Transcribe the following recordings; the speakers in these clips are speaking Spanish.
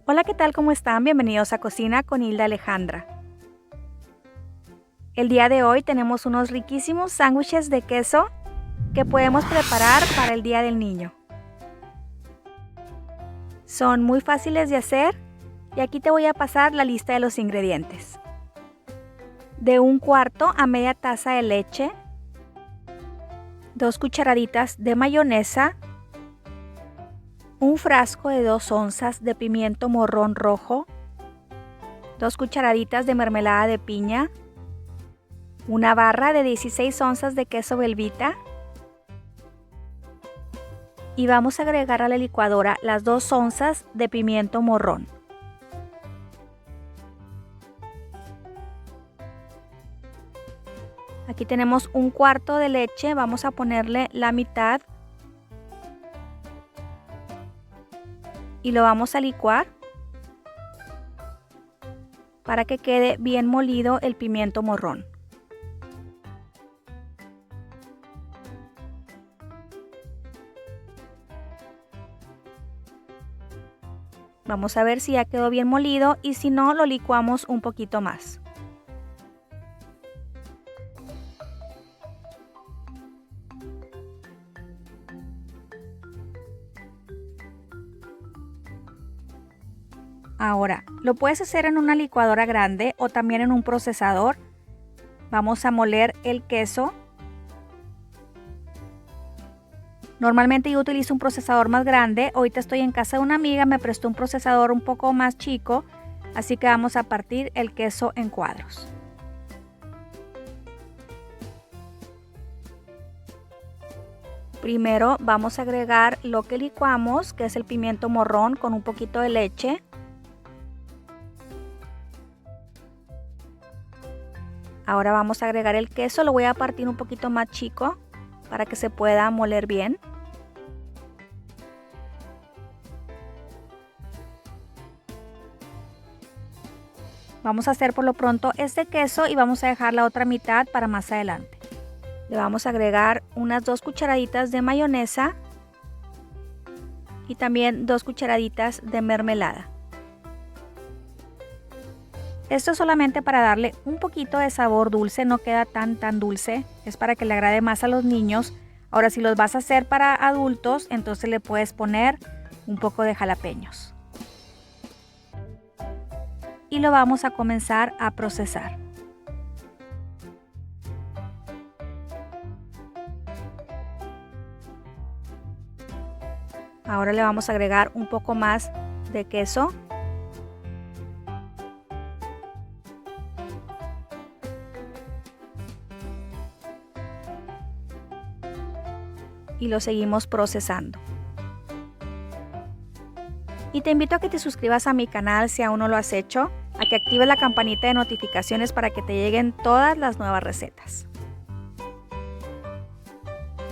Hola, ¿qué tal? ¿Cómo están? Bienvenidos a Cocina con Hilda Alejandra. El día de hoy tenemos unos riquísimos sándwiches de queso que podemos preparar para el Día del Niño. Son muy fáciles de hacer y aquí te voy a pasar la lista de los ingredientes. De 1/4 a media taza de leche, 2 cucharaditas de mayonesa, un frasco de 2 onzas de pimiento morrón rojo, 2 cucharaditas de mermelada de piña, una barra de 16 onzas de queso Velveeta y vamos a agregar a la licuadora las 2 onzas de pimiento morrón. Aquí tenemos 1/4 de leche, vamos a ponerle la mitad y lo vamos a licuar para que quede bien molido el pimiento morrón. Vamos a ver si ya quedó bien molido y si no, lo licuamos un poquito más. Ahora, lo puedes hacer en una licuadora grande o también en un procesador. Vamos a moler el queso. Normalmente yo utilizo un procesador más grande. Ahorita estoy en casa de una amiga, me prestó un procesador un poco más chico, así que vamos a partir el queso en cuadros. Primero vamos a agregar lo que licuamos, que es el pimiento morrón con un poquito de leche. Ahora vamos a agregar el queso, lo voy a partir un poquito más chico para que se pueda moler bien. Vamos a hacer por lo pronto este queso y vamos a dejar la otra mitad para más adelante. Le vamos a agregar unas 2 cucharaditas de mayonesa y también 2 cucharaditas de mermelada. Esto es solamente para darle un poquito de sabor dulce, no queda tan dulce, es para que le agrade más a los niños. Ahora si los vas a hacer para adultos, entonces le puedes poner un poco de jalapeños. Y lo vamos a comenzar a procesar. Ahora le vamos a agregar un poco más de queso. Y lo seguimos procesando. Y te invito a que te suscribas a mi canal si aún no lo has hecho, a que actives la campanita de notificaciones para que te lleguen todas las nuevas recetas.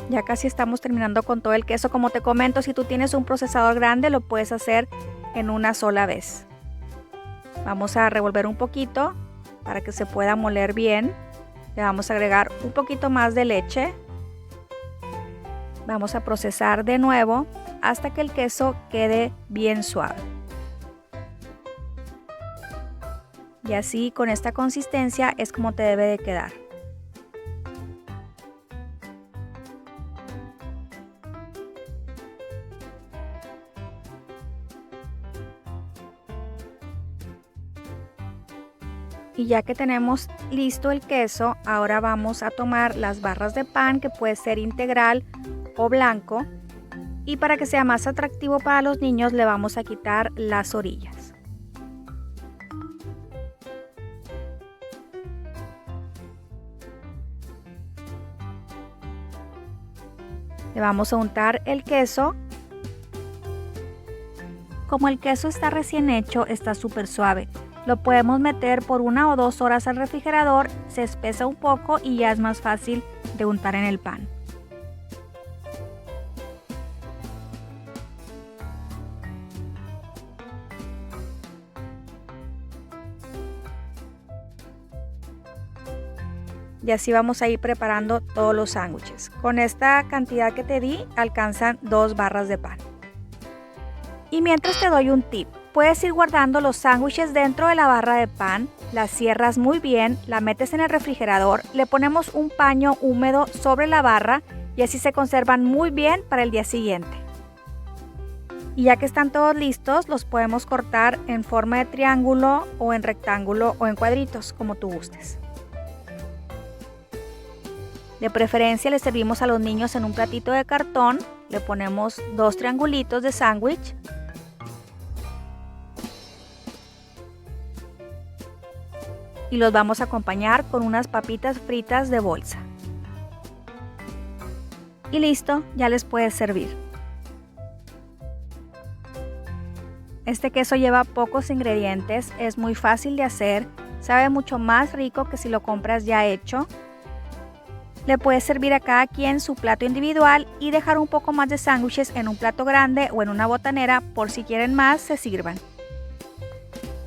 Ya casi estamos terminando con todo el queso. Como te comento, si tú tienes un procesador grande lo puedes hacer en una sola vez. Vamos a revolver un poquito para que se pueda moler bien. Le vamos a agregar un poquito más de leche. Vamos a procesar de nuevo hasta que el queso quede bien suave. Y así con esta consistencia es como te debe de quedar. Y ya que tenemos listo el queso, ahora vamos a tomar las barras de pan, que puede ser integral o blanco, y para que sea más atractivo para los niños le vamos a quitar las orillas. Le vamos a untar el queso. Como el queso está recién hecho, está súper suave. Lo podemos meter por 1 o 2 horas al refrigerador, se espesa un poco y ya es más fácil de untar en el pan. Y así vamos a ir preparando todos los sándwiches. Con esta cantidad que te di alcanzan 2 barras de pan. Y mientras te doy un tip, puedes ir guardando los sándwiches dentro de la barra de pan, la cierras muy bien, la metes en el refrigerador, le ponemos un paño húmedo sobre la barra y así se conservan muy bien para el día siguiente. Y ya que están todos listos, los podemos cortar en forma de triángulo o en rectángulo o en cuadritos, como tú gustes. De preferencia le servimos a los niños en un platito de cartón, le ponemos 2 triangulitos de sándwich. Y los vamos a acompañar con unas papitas fritas de bolsa. Y listo, ya les puedes servir. Este queso lleva pocos ingredientes, es muy fácil de hacer, sabe mucho más rico que si lo compras ya hecho. Le puedes servir a cada quien su plato individual y dejar un poco más de sándwiches en un plato grande o en una botanera por si quieren más se sirvan.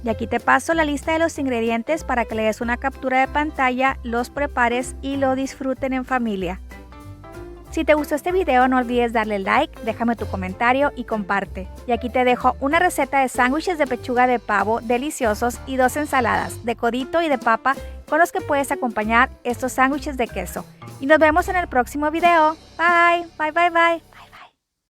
Y aquí te paso la lista de los ingredientes para que le des una captura de pantalla, los prepares y lo disfruten en familia. Si te gustó este video no olvides darle like, déjame tu comentario y comparte. Y aquí te dejo una receta de sándwiches de pechuga de pavo deliciosos y 2 ensaladas de codito y de papa con los que puedes acompañar estos sándwiches de queso. Y nos vemos en el próximo video. Bye, bye, bye, bye.